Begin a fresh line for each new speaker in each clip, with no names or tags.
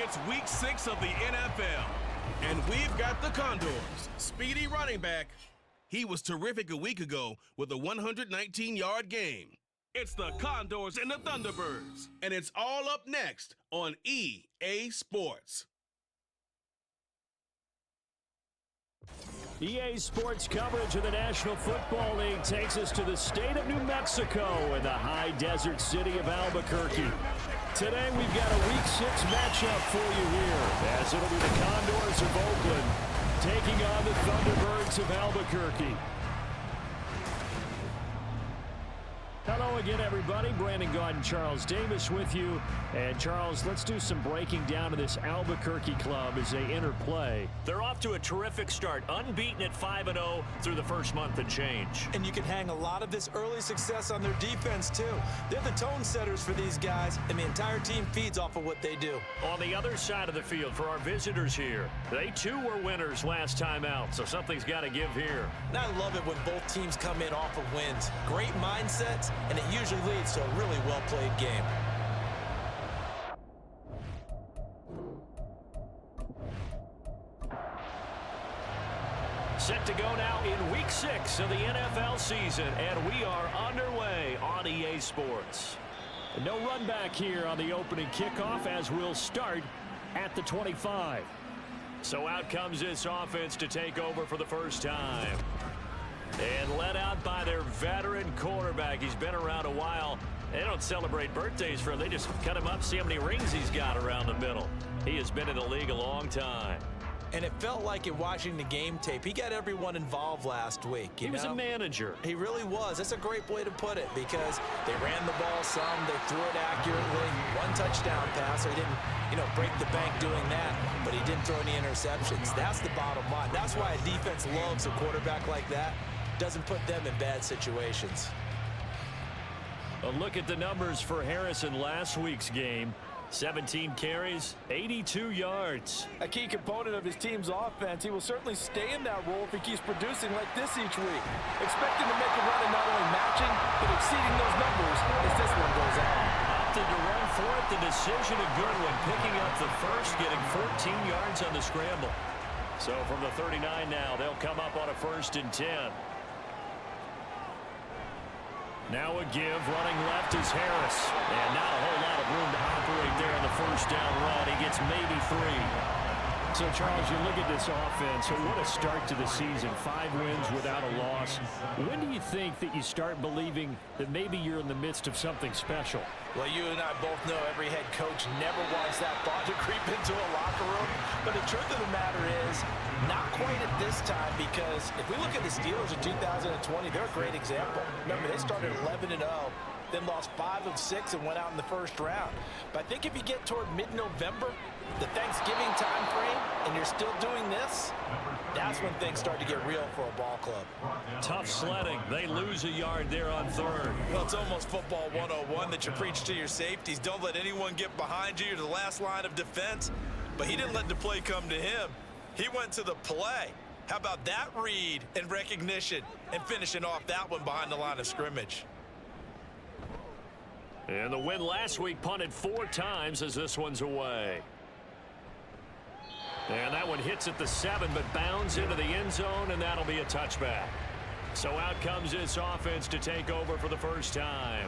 It's week 6 of the NFL, and we've got the Condors. Speedy running back. He was terrific a week ago with a 119-yard game. It's the Condors and the Thunderbirds, and it's all up next on EA Sports.
EA Sports coverage of the National Football League takes us to the state of New Mexico and the high desert city of Albuquerque. Today we've got a Week 6 matchup for you here, as it'll be the Condors of Oakland taking on the Thunderbirds of Albuquerque. Hello again, everybody. Brandon Gaudin, Charles Davis with you. And, Charles, let's do some breaking down of this Albuquerque club as they enter play.
They're off to a terrific start, unbeaten at 5-0 through the first month and change.
And you can hang a lot of this early success on their defense, too. They're the tone setters for these guys, and the entire team feeds off of what they do.
On the other side of the field for our visitors here, they, too, were winners last time out, so something's got to give here.
And I love it when both teams come in off of wins. Great mindsets, and it usually leads to a really well-played game.
Set to go now in Week 6 of the NFL season, and we are underway on EA Sports.
No run back here on the opening kickoff as we'll start at the 25.
So out comes this offense to take over for the first time. And led out by their veteran quarterback. He's been around a while. They don't celebrate birthdays for him. They just cut him up, see how many rings he's got around the middle. He has been in the league a long time.
And it felt like in watching the game tape, he got everyone involved last week.
He was a manager.
He really was. That's a great way to put it because they ran the ball some, they threw it accurately. One touchdown pass, so he didn't, break the bank doing that, but he didn't throw any interceptions. That's the bottom line. That's why a defense loves a quarterback like that. Doesn't put them in bad situations.
A look at the numbers for Harrison last week's game. 17 carries, 82 yards.
A key component of his team's offense. He will certainly stay in that role if he keeps producing like this each week. Expecting to make a run and not only matching, but exceeding those numbers as this one goes out.
Opted to run for it. The decision a good one. Picking up the first, getting 14 yards on the scramble. So from the 39 now, they'll come up on a 1st and 10. Now a give, running left is Harris. And not a whole lot of room to operate there in the first down run. He gets maybe 3.
So, Charles, you look at this offense, so what a start to the season. 5 wins without a loss. When do you think that you start believing that maybe you're in the midst of something special?
Well, you and I both know every head coach never wants that thought to creep into a locker room. But the truth of the matter is, not quite at this time, because if we look at the Steelers in 2020, they're a great example. Remember, they started 11-0, then lost 5 of 6 and went out in the first round. But I think if you get toward mid-November, the Thanksgiving time frame, and you're still doing this, that's when things start to get real for a ball club.
Tough sledding. They lose a yard there on 3rd.
Well, it's almost football 101 that you preach to your safeties. Don't let anyone get behind you. You're the last line of defense. But he didn't let the play come to him. He went to the play. How about that read and recognition and finishing off that one behind the line of scrimmage?
And the win last week punted 4 times as this one's away. And that one hits at the 7, but bounds into the end zone, and that'll be a touchback. So out comes this offense to take over for the first time.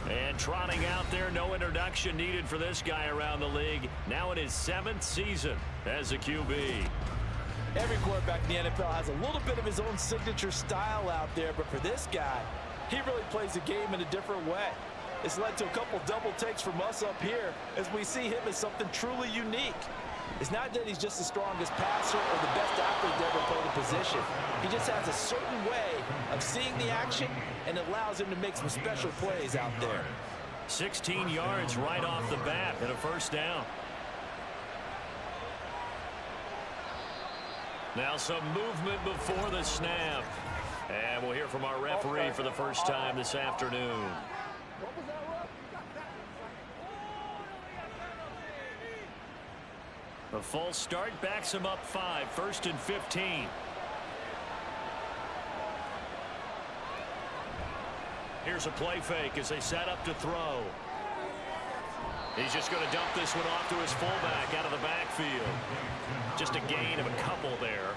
And trotting out there, no introduction needed for this guy around the league. Now in his 7th season as a QB.
Every quarterback in the NFL has a little bit of his own signature style out there, but for this guy, he really plays the game in a different way. It's led to a couple double takes from us up here as we see him as something truly unique. It's not that he's just the strongest passer or the best athlete to ever play the position. He just has a certain way of seeing the action, and it allows him to make some special plays out there.
16 yards right off the bat and a first down. Now some movement before the snap. And we'll hear from our referee for the first time this afternoon. A false start backs him up 5, 1st and 15. Here's a play fake as they set up to throw. He's just going to dump this one off to his fullback out of the backfield. Just a gain of a couple there.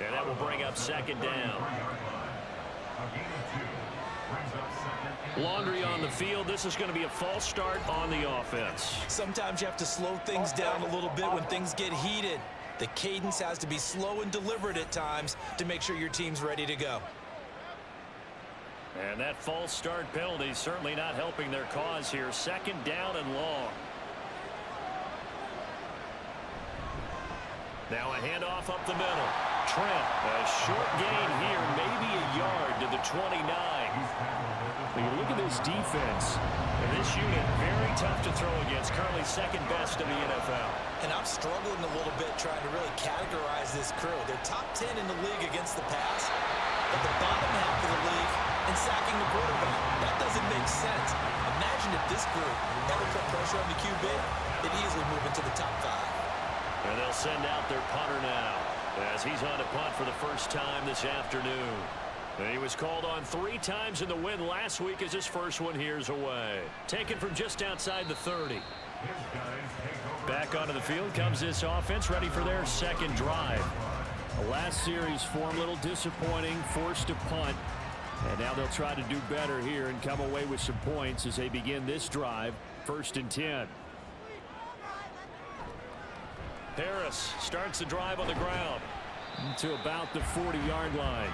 And that will bring up second down. Laundry on the field. This is going to be a false start on the offense.
Sometimes you have to slow things down a little bit when things get heated. The cadence has to be slow and deliberate at times to make sure your team's ready to go.
And that false start penalty certainly not helping their cause here. Second down and long. Now a handoff up the middle. Trent, a short gain here, maybe a yard to the 29.
When you look at this defense,
and this unit, very tough to throw against, currently second best in the NFL.
And I'm struggling a little bit trying to really categorize this crew. They're top 10 in the league against the pass, but the bottom half of the league in sacking the quarterback. That doesn't make sense. Imagine if this group ever put pressure on the QB, they'd easily move into the top 5.
And they'll send out their punter now as he's on a punt for the first time this afternoon. And he was called on 3 times in the win last week as his first one here's away. Taken from just outside the 30. Back onto the field comes this offense, ready for their second drive.
the last series for him, a little disappointing, forced to punt. And now they'll try to do better here and come away with some points as they begin this drive. 1st and 10.
Harris starts the drive on the ground.
To about the 40-yard line.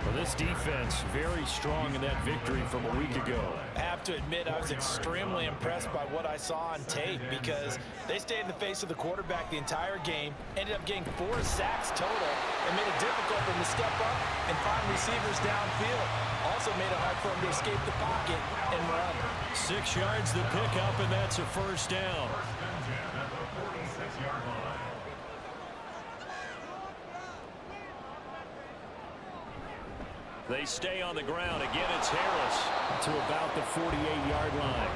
Well, this defense very strong in that victory from a week ago.
I have to admit I was extremely impressed by what I saw on tape because they stayed in the face of the quarterback the entire game, ended up getting 4 sacks total, and made it difficult for him to step up and find receivers downfield. Also made it hard for him to escape the pocket and run.
6 yards to pick up, and that's a 1st down.
They stay on the ground. Again, it's Harris.
To about the 48-yard line.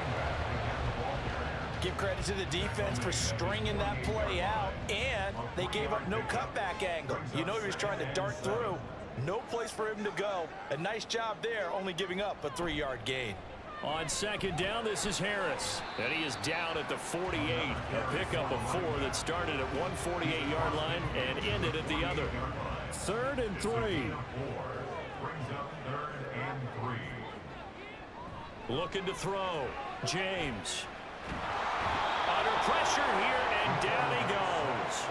Give credit to the defense for stringing that play out, and they gave up no cutback angle. You know he was trying to dart through. No place for him to go. A nice job there, only giving up a 3-yard gain.
On 2nd down, this is Harris.
And he is down at the 48. A pickup of 4 that started at one 48-yard line and ended at the other.
3rd and 3.
Looking to throw. James. Under pressure here, and down he goes.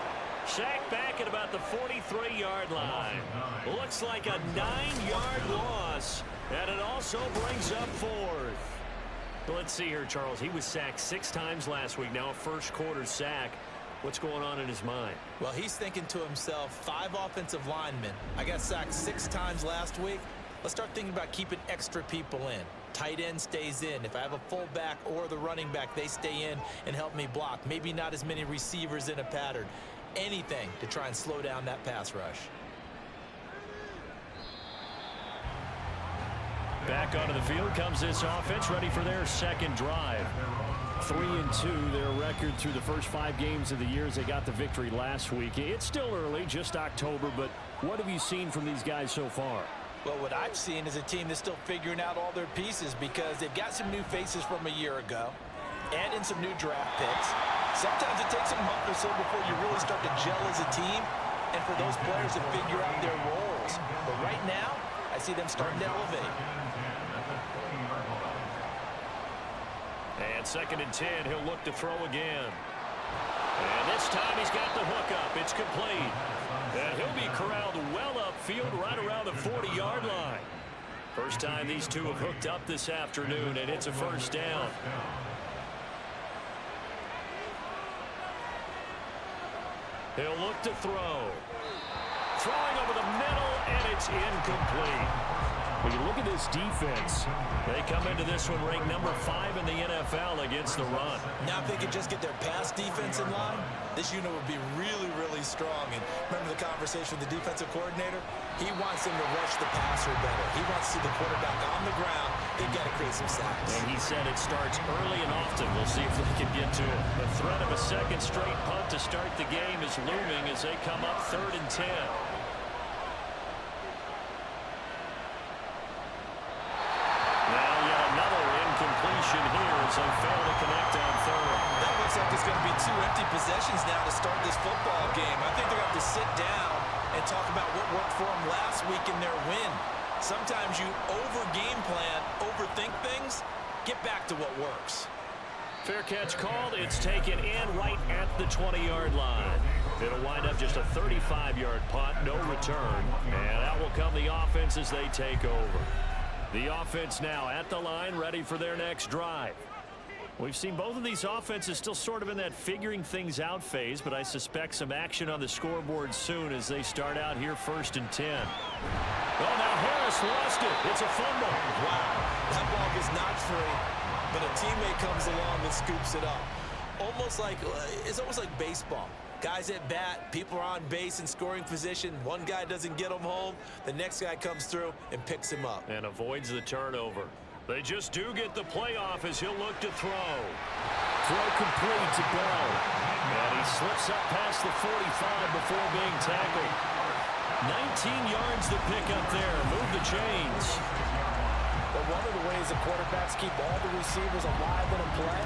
Sacked back at about the 43-yard line. Looks like a 9-yard loss, and it also brings up 4th. Let's see here, Charles. He was sacked 6 times last week. Now a first-quarter sack. What's going on in his mind?
Well, he's thinking to himself, 5 offensive linemen. I got sacked 6 times last week. Let's start thinking about keeping extra people in. Tight end stays in. If I have a fullback or the running back, they stay in and help me block. Maybe not as many receivers in a pattern. Anything to try and slow down that pass rush.
Back onto the field comes this offense, ready for their second drive. 3-2, their record through the first 5 games of the year as they got the victory last week. It's still early, just October, but what have you seen from these guys so far?
Well, what I've seen is a team that's still figuring out all their pieces because they've got some new faces from a year ago, add in some new draft picks. Sometimes it takes a month or so before you really start to gel as a team and for those players to figure out their roles. But right now, I see them starting to elevate.
And 2nd and 10, he'll look to throw again. And this time he's got the hook up. It's complete. And he'll be corralled well upfield right around the 40-yard line. First time these two have hooked up this afternoon, and it's a 1st down. He'll look to throw. Throwing over the middle, and it's incomplete.
When you look at this defense,
they come into this one ranked number 5 in the NFL against the run.
Now if they could just get their pass defense in line, this unit would be really, really strong. And remember the conversation with the defensive coordinator? He wants them to rush the passer better. He wants to see the quarterback on the ground. They've got to create some sacks.
And he said it starts early and often. We'll see if they can get to it. The threat of a second straight punt to start the game is looming as they come up 3rd and 10. Here as they fail to connect on 3rd.
2 empty possessions now to start this football game. I think they're going to have to sit down and talk about what worked for them last week in their win. Sometimes you over-game plan, overthink things, get back to what works.
Fair catch called. It's taken in right at the 20-yard line. It'll wind up just a 35-yard punt, no return. And out will come the offense as they take over. The offense now at the line, ready for their next drive. We've seen both of these offenses still sort of in that figuring things out phase, but I suspect some action on the scoreboard soon as they start out here 1st and 10. Oh, now Harris lost it. It's a fumble.
Wow, that ball gets knocked free, but a teammate comes along and scoops it up. It's almost like baseball. Guys at bat, people are on base in scoring position. One guy doesn't get him home. The next guy comes through and picks him up.
And avoids the turnover. They just do get the playoff as he'll look to throw. Throw complete to Bell. And he slips up past the 45 before being tackled. 19 yards to pick up there. Move the chains.
But one of the ways the quarterbacks keep all the receivers alive in a play,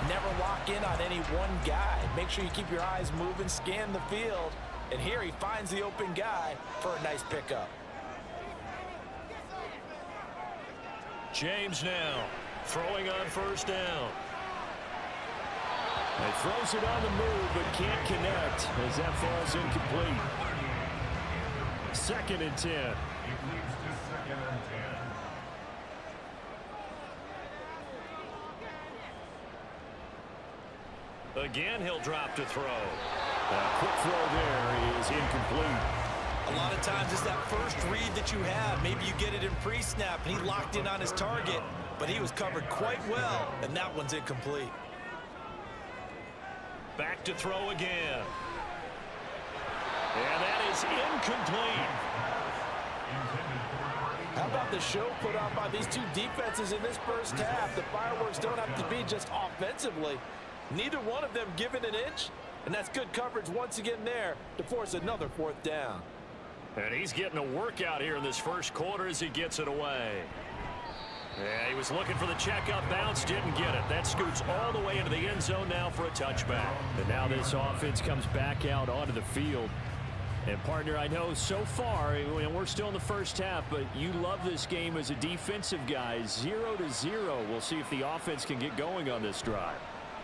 never lock in on any one guy. Make sure you keep your eyes moving, scan the field. And here he finds the open guy for a nice pickup.
James now throwing on 1st down.
He throws it on the move but can't connect as that falls incomplete. 2nd and 10.
Again, he'll drop to throw.
Quick throw there is incomplete.
A lot of times it's that first read that you have. Maybe you get it in pre-snap and he locked in on his target, but he was covered quite well, and that one's incomplete.
Back to throw again. And that is incomplete.
How about the show put on by these two defenses in this first half? The fireworks don't have to be just offensively. Neither one of them given an inch, and that's good coverage once again there to force another 4th down.
And he's getting a workout here in this first quarter as he gets it away. Yeah, he was looking for the checkup bounce, didn't get it. That scoots all the way into the end zone now for a touchback.
And now this offense comes back out onto the field. And, partner, I know so far, we're still in the first half, but you love this game as a defensive guy. 0-0. We'll see if the offense can get going on this drive.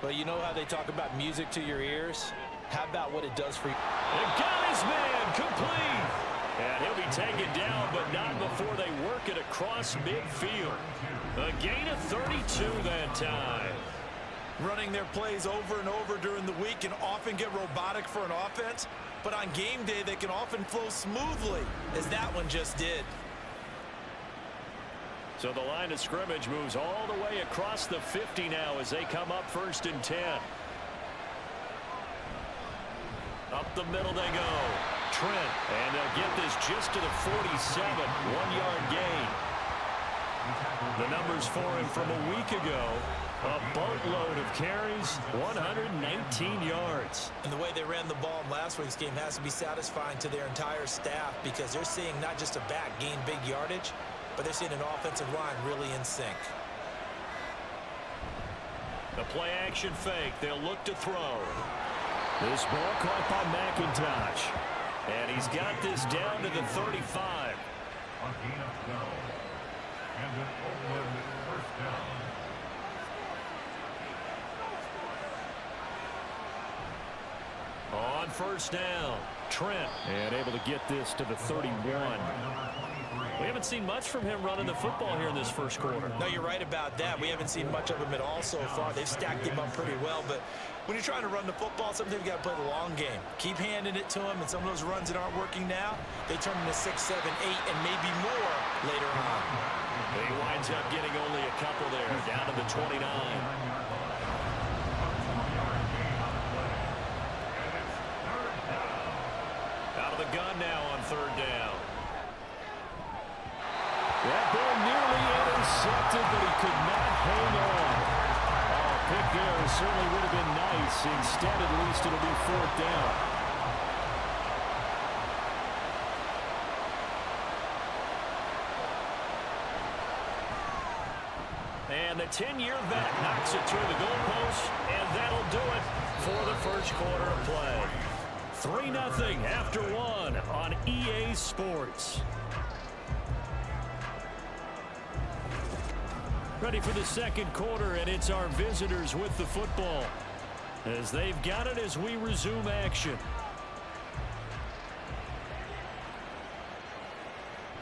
But you know how they talk about music to your ears? How about what it does for you?
And got his man complete. And he'll be taken down, but not before they work it across midfield. A gain of 32 that time.
Running their plays over and over during the week can often get robotic for an offense, but on game day they can often flow smoothly, as that one just did.
So the line of scrimmage moves all the way across the 50 now as they come up 1st and 10. Up the middle they go. Trent, and they'll get this just to the 47, 1-yard gain. The numbers for him from a week ago, a boatload of carries, 119 yards.
And the way they ran the ball in last week's game has to be satisfying to their entire staff because they're seeing not just a back gain big yardage, but they're seeing an offensive line really in sync.
The play action fake, they'll look to throw.
This ball caught by McIntosh.
And he's got this down to the 35. On 1st down, Trent.
And able to get this to the 31.
We haven't seen much from him running the football here in this first quarter.
No, you're right about that. We haven't seen much of him at all so far. They've stacked him up pretty well, but when you're trying to run the football, sometimes you got to play the long game. Keep handing it to him, and some of those runs that aren't working now, they turn into 6, 7, 8, and maybe more later on.
He winds up getting only a couple there, down to the 29. Out of the gun now on 3rd down.
That ball nearly intercepted, but he could not hang on. Oh, pick there certainly would have been nice. Instead, at least it'll be 4th down.
And the 10-year vet knocks it through the goalpost, and And that'll do it for the first quarter of play. 3-0 after one on EA Sports. Ready for the second quarter, and it's our visitors with the football as they've got it as we resume action.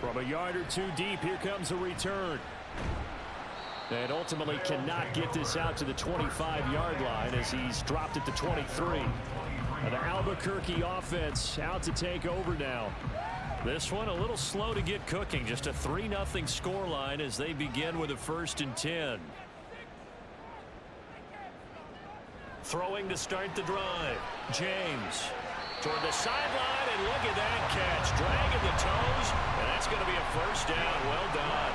From a yard or two deep, here comes a return. And ultimately cannot get this out to the 25-yard line as he's dropped at the 23. And the Albuquerque offense out to take over now. This one a little slow to get cooking. Just a 3-0 scoreline as they begin with a 1st and 10. Throwing to start the drive. James toward the sideline, and look at that catch. Dragging the toes, and that's going to be a first down. Well done.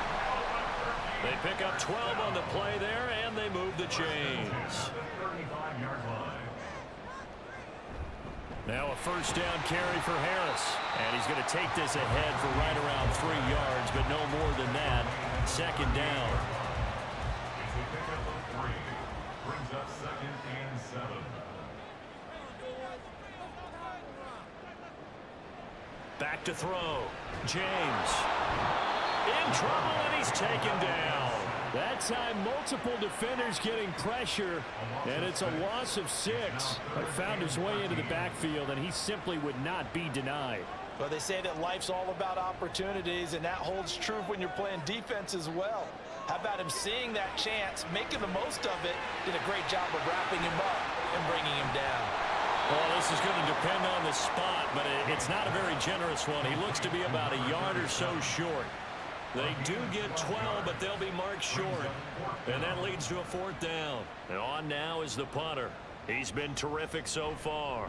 They pick up 12 on the play there, and they move the chains. Now a first down carry for Harris. And he's going to take this ahead for right around 3 yards, but no more than that. Second down.
Brings up 2nd and 7.
Back to throw. James. In trouble, and he's taken down.
That time, multiple defenders getting pressure, and it's a loss of 6. But found his way into the backfield, and he simply would not be denied.
Well, they say that life's all about opportunities, and that holds true when you're playing defense as well. How about him seeing that chance, making the most of it, did a great job of wrapping him up and bringing him down.
Well, this is going to depend on the spot, but it's not a very generous one. He looks to be about a yard or so short. They do get 12, but they'll be marked short. And that leads to a 4th down. And on now is the punter. He's been terrific so far.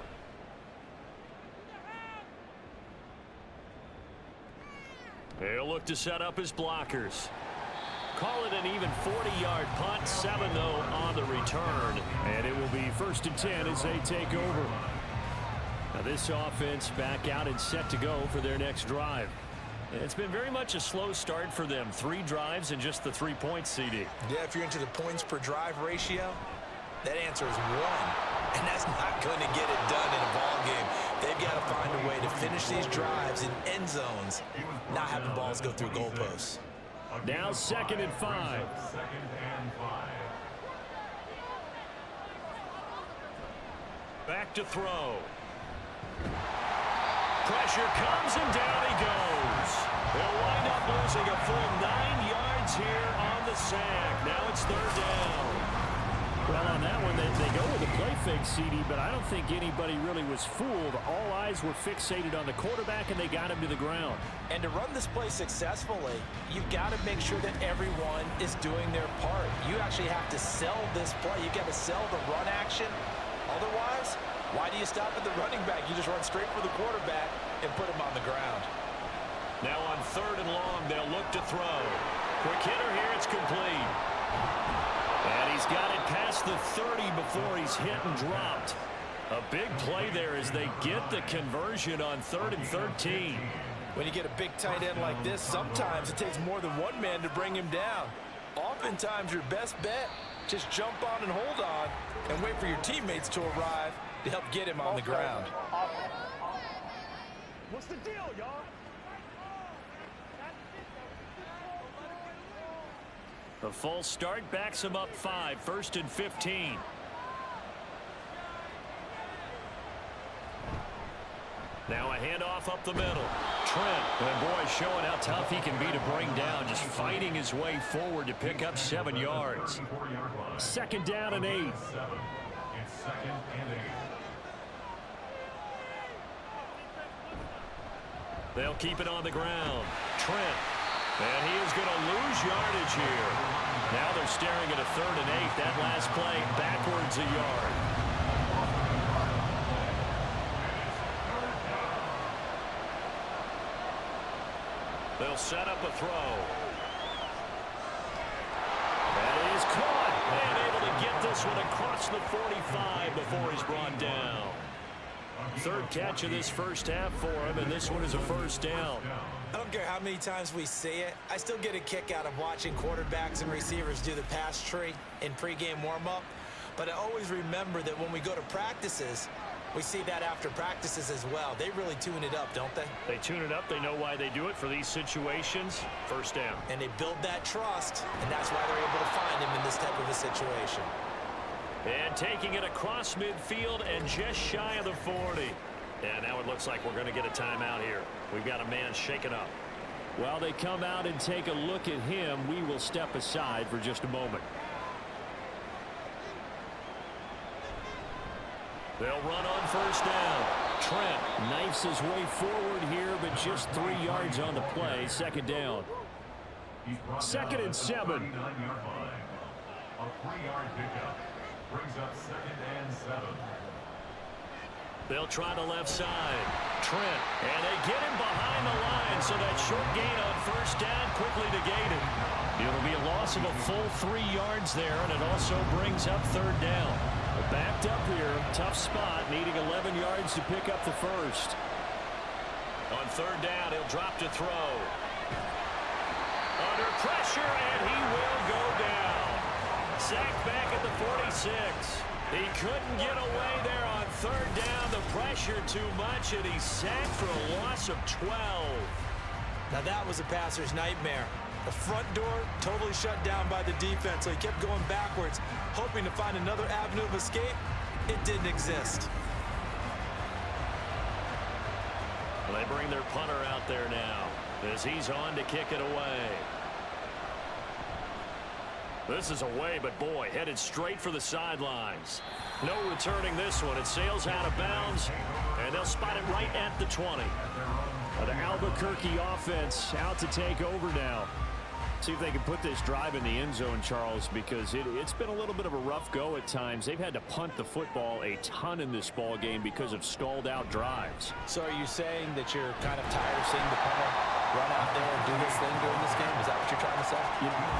He'll look to set up his blockers. Call it an even 40-yard punt. 7, though, on the return.
And it will be 1st and 10 as they take over. Now this offense back out and set to go for their next drive.
It's been very much a slow start for them. 3 drives and just the 3 points, CD.
Yeah, if you're into the points per drive ratio, that answer is 1. And that's not going to get it done in a ball game. They've got to find a way to finish these drives in end zones, not having balls go through goalposts.
Now 2nd and 5.
Back to throw. Pressure comes, and down he goes. They'll wind up losing a full 9 yards here on the sack. Now it's 3rd down.
Well, on that one, they go with a play fake, CD, but I don't think anybody really was fooled. All eyes were fixated on the quarterback, and they got him to the ground.
And to run this play successfully, you've got to make sure that everyone is doing their part. You actually have to sell this play. You've got to sell the run action. Otherwise, why do you stop at the running back? You just run straight for the quarterback and put him on the ground.
Now on 3rd and long, they'll look to throw. Quick hitter here, it's complete. And he's got it past the 30 before he's hit and dropped. A big play there as they get the conversion on 3rd and 13.
When you get a big tight end like this, sometimes it takes more than one man to bring him down. Oftentimes, your best bet, just jump on and hold on and wait for your teammates to arrive to help get him on the ground.
What's the deal, y'all?
The full start backs him up 5, 1st and 15. Now a handoff up the middle. Trent, and boy, showing how tough he can be to bring down, just fighting his way forward to pick up 7 yards.
2nd down and 8.
It's 2nd and 8.
They'll keep it on the ground. Trent. And he is going to lose yardage here. Now they're staring at a 3rd and 8. That last play backwards a yard. They'll set up a throw. That is caught. And able to get this one across the 45 before he's brought down. 3rd catch of this first half for him, and this one is a 1st down.
I don't care how many times we see it. I still get a kick out of watching quarterbacks and receivers do the pass tree in pregame warm-up. But I always remember that when we go to practices, we see that after practices as well. They really tune it up, don't they?
They tune it up. They know why they do it for these situations. First down.
And they build that trust, and that's why they're able to find him in this type of a situation.
And taking it across midfield and just shy of the 40. And now it looks like we're going to get a timeout here. We've got a man shaken up.
While they come out and take a look at him, we will step aside for just a moment.
They'll run on first down. Trent
knifes his way forward here, but just 3 yards on the play. Second down. Second and 7.
39-yard line. A 3-yard pickup brings up second and 7.
They'll try the left side. Trent, and they get him behind the line, so that short gain on first down quickly negated. It'll be a loss of a full 3 yards there, and it also brings up third down.
Backed up here, tough spot, needing 11 yards to pick up the first.
On third down, he'll drop to throw. Under pressure, and he will go down. Sacked back at the 46. He couldn't get away there on third down. The pressure too much, and he's sacked for a loss of 12.
Now that was a passer's nightmare. The front door totally shut down by the defense, so he kept going backwards, hoping to find another avenue of escape. It didn't exist.
Well, they bring their punter out there now as he's on to kick it away. This is away, but boy, headed straight for the sidelines. No returning this one. It sails out of bounds, and they'll spot it right at the 20.
The Albuquerque offense out to take over now. See if they can put this drive in the end zone, Charles, because it's been a little bit of a rough go at times. They've had to punt the football a ton in this ball game because of stalled out drives.
So are you saying that you're kind of tired of seeing the punter run out there and do this thing during this game? Is that what you're trying to say?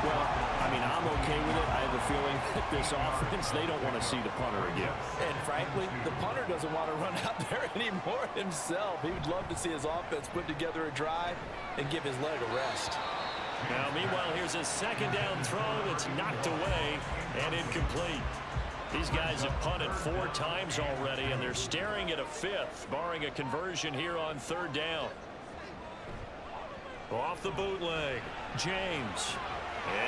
Well, I mean, I'm okay with it. I have a feeling that this offense, they don't want to see the punter again.
And frankly, the punter doesn't want to run out there anymore himself. He would love to see his offense put together a drive and give his leg a rest.
Now, meanwhile, here's a second down throw that's knocked away and incomplete. These guys have punted 4 times already, and they're staring at a 5th, barring a conversion here on third down. Off the bootleg, James.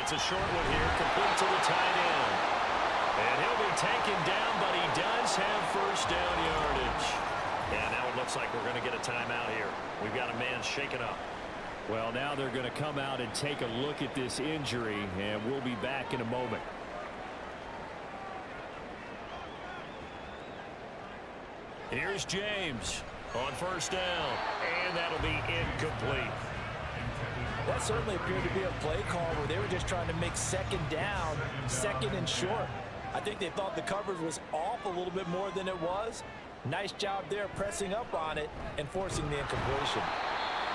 It's a short one here, complete to the tight end. And he'll be taken down, but he does have first down yardage. And now it looks like we're going to get a timeout here. We've got a man shaken up.
Well, now they're going to come out and take a look at this injury, and we'll be back in a moment.
Here's James on first down, and that'll be incomplete.
That certainly appeared to be a play call where they were just trying to make second down, second and short. I think they thought the coverage was off a little bit more than it was. Nice job there pressing up on it and forcing the incompletion.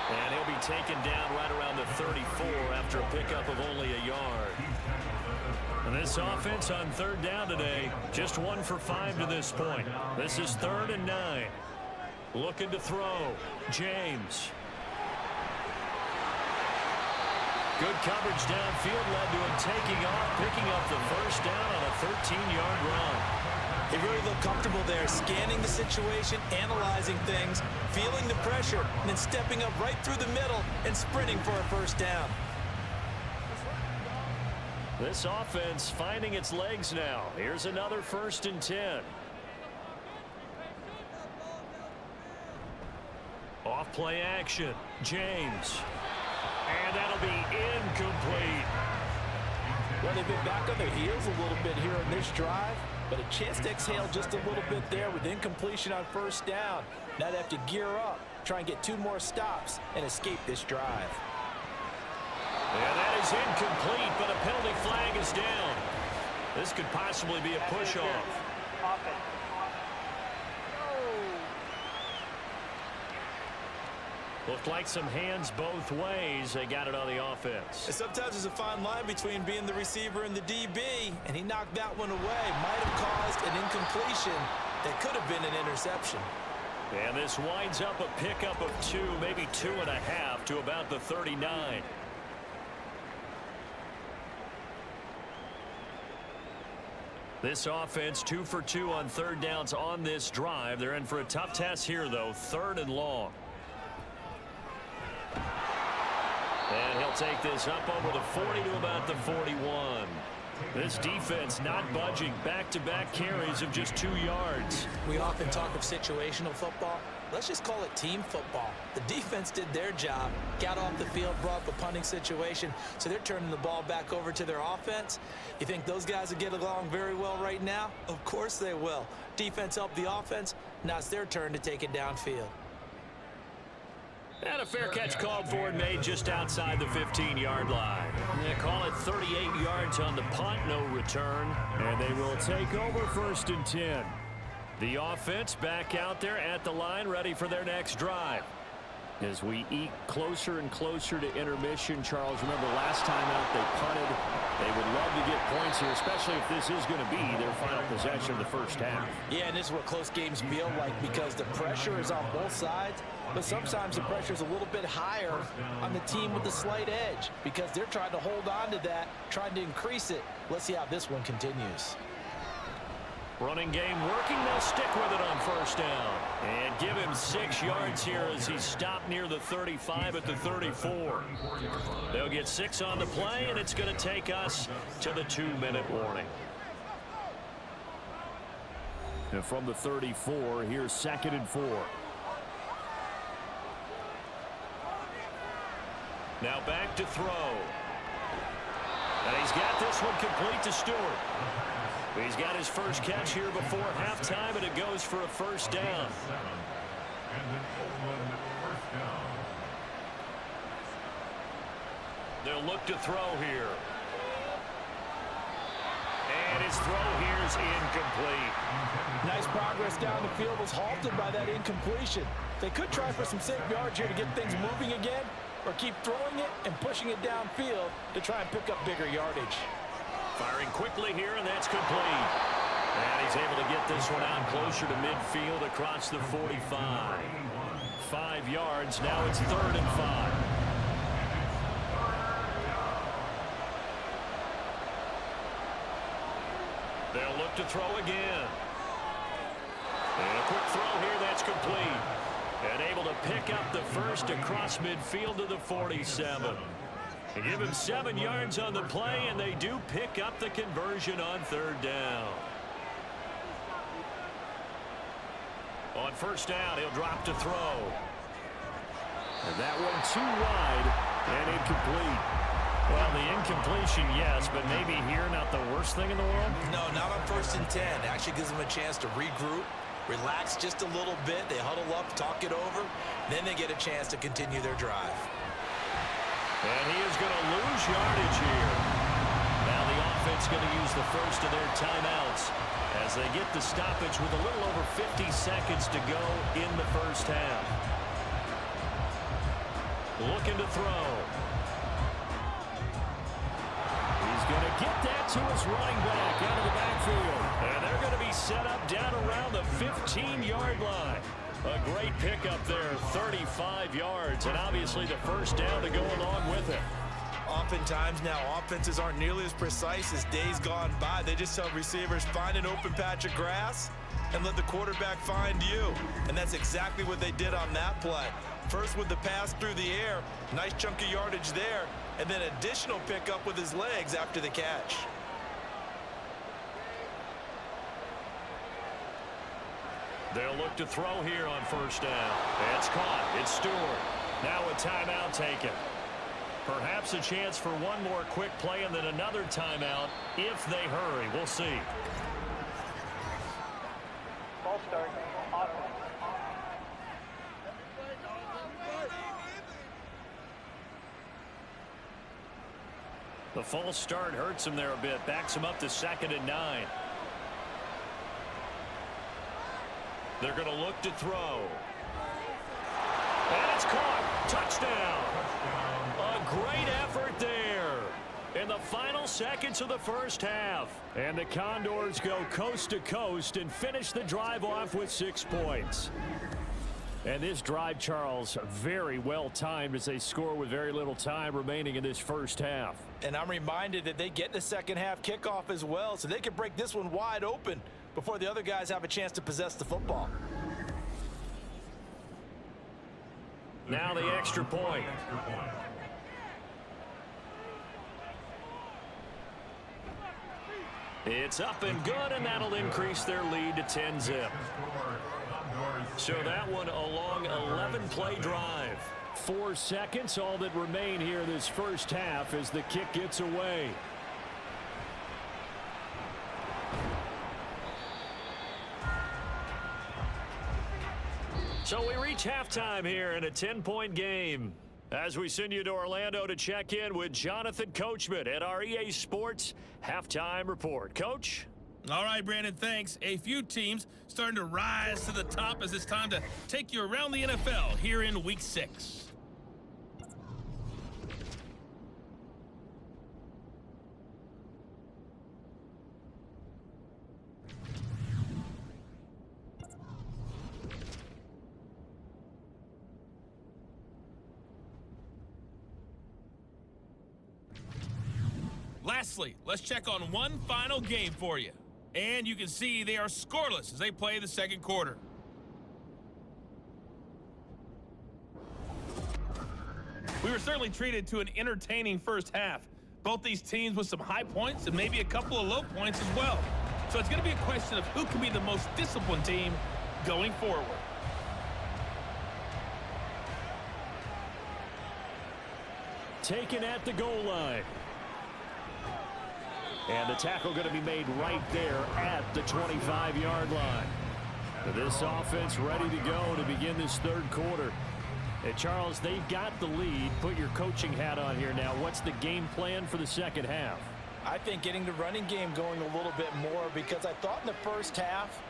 And he'll be taken down right around the 34 after a pickup of only a yard. And this offense on third down today, just 1 for 5 to this point. This is 3rd and 9. Looking to throw. James. Good coverage downfield led to him taking off, picking up the first down on a 13-yard run.
He really looked comfortable there, scanning the situation, analyzing things, feeling the pressure, and then stepping up right through the middle and sprinting for a first down.
This offense finding its legs now. Here's another 1st and 10. Off play action. James. And that'll be incomplete.
Well, they've been back on their heels a little bit here on this drive, but a chance to exhale just a little bit there with incompletion on first down. Now they have to gear up, try and get 2 more stops, and escape this drive.
And that is incomplete, but a penalty flag is down. This could possibly be a push-off. Looked like some hands both ways. They got it on the offense.
And sometimes there's a fine line between being the receiver and the DB, and he knocked that one away. Might have caused an incompletion that could have been an interception.
And this winds up a pickup of 2, maybe 2.5 to about the 39. This offense 2 for 2 on third downs on this drive. They're in for a tough test here, though. 3rd and long. And he'll take this up over the 40 to about the 41. This defense not budging. Back-to-back carries of just 2 yards.
We often talk of situational football. Let's just call it team football. The defense did their job, got off the field, brought up a punting situation, so they're turning the ball back over to their offense. You think those guys will get along very well right now? Of course they will. Defense helped the offense. Now it's their turn to take it downfield.
And a fair catch called for and made just outside the 15-yard line. They call it 38 yards on the punt, no return.
And they will take over 1st and 10.
The offense back out there at the line, ready for their next drive.
As we eke closer and closer to intermission, Charles, remember last time out they punted. They would love to get points here, especially if this is going to be their final possession of the first half.
Yeah, and this is what close games feel like because the pressure is on both sides, but sometimes the pressure is a little bit higher on the team with the slight edge because they're trying to hold on to that, trying to increase it. Let's see how this one continues.
Running game working. They'll stick with it on 1st down. And give him 6 yards here as he stopped near the 35 at the 34. They'll get 6 on the play, and it's going to take us to the 2-minute warning.
And from the 34, here's 2nd and 4.
Now back to throw. And he's got this one complete to Stewart. He's got his first catch here before halftime, and it goes for a 1st down. They'll look to throw here. And his throw here is incomplete.
Nice progress down the field was halted by that incompletion. They could try for some safe yards here to get things moving again, or keep throwing it and pushing it downfield to try and pick up bigger yardage.
Firing quickly here, and that's complete. And he's able to get this one out closer to midfield across the 45. 5 yards. Now it's 3rd and 5. They'll look to throw again. And a quick throw here. That's complete. And able to pick up the first across midfield to the 47. They give him 7 yards on the play, and they do pick up the conversion on 3rd down. On 1st down, he'll drop to throw.
And that one too wide and incomplete.
Well, the incompletion, yes, but maybe here not the worst thing in the world?
No, not on 1st and 10. Actually gives them a chance to regroup, relax just a little bit. They huddle up, talk it over. Then they get a chance to continue their drive.
And he is going to lose yardage here. Now the offense going to use the first of their timeouts as they get the stoppage with a little over 50 seconds to go in the first half. Looking to throw.
He's going to get that to his running back out of the backfield.
And they're going to be set up down around the 15-yard line. A great pickup there, 35 yards, and obviously the 1st down to go along with it.
Oftentimes now, offenses aren't nearly as precise as days gone by. They just tell receivers, find an open patch of grass and let the quarterback find you. And that's exactly what they did on that play. First with the pass through the air, nice chunk of yardage there, and then additional pickup with his legs after the catch.
They'll look to throw here on 1st down. It's caught. It's Stewart. Now a timeout taken. Perhaps a chance for one more quick play and then another timeout if they hurry. We'll see.
False start. Offense.
The false start hurts him there a bit. Backs him up to 2nd and 9. They're going to look to throw. And it's caught. Touchdown. A great effort there in the final seconds of the first half.
And the Condors go coast to coast and finish the drive off with 6 points. And this drive, Charles, very well timed as they score with very little time remaining in this first half.
And I'm reminded that they get the second half kickoff as well, so they can break this one wide open before the other guys have a chance to possess the football.
Now the extra point. It's up and good, and that'll increase their lead to 10-zip. So that one a long 11-play drive.
4 seconds, all that remain here this first half as the kick gets away.
So we reach halftime here in a 10-point game. As we send you to Orlando to check in with Jonathan Coachman at our EA Sports Halftime Report. Coach?
All right, Brandon, thanks. A few teams starting to rise to the top as it's time to take you around the NFL here in Week 6. Lastly, let's check on one final game for you. And you can see they are scoreless as they play the second quarter. We were certainly treated to an entertaining first half. Both these teams with some high points and maybe a couple of low points as well. So it's going to be a question of who can be the most disciplined team going forward.
Taken at the goal line. And the tackle going to be made right there at the 25-yard line. This offense ready to go to begin this third quarter. And Charles, they've got the lead. Put your coaching hat on here now. What's the game plan for the second half?
I think getting the running game going a little bit more, because I thought in the first half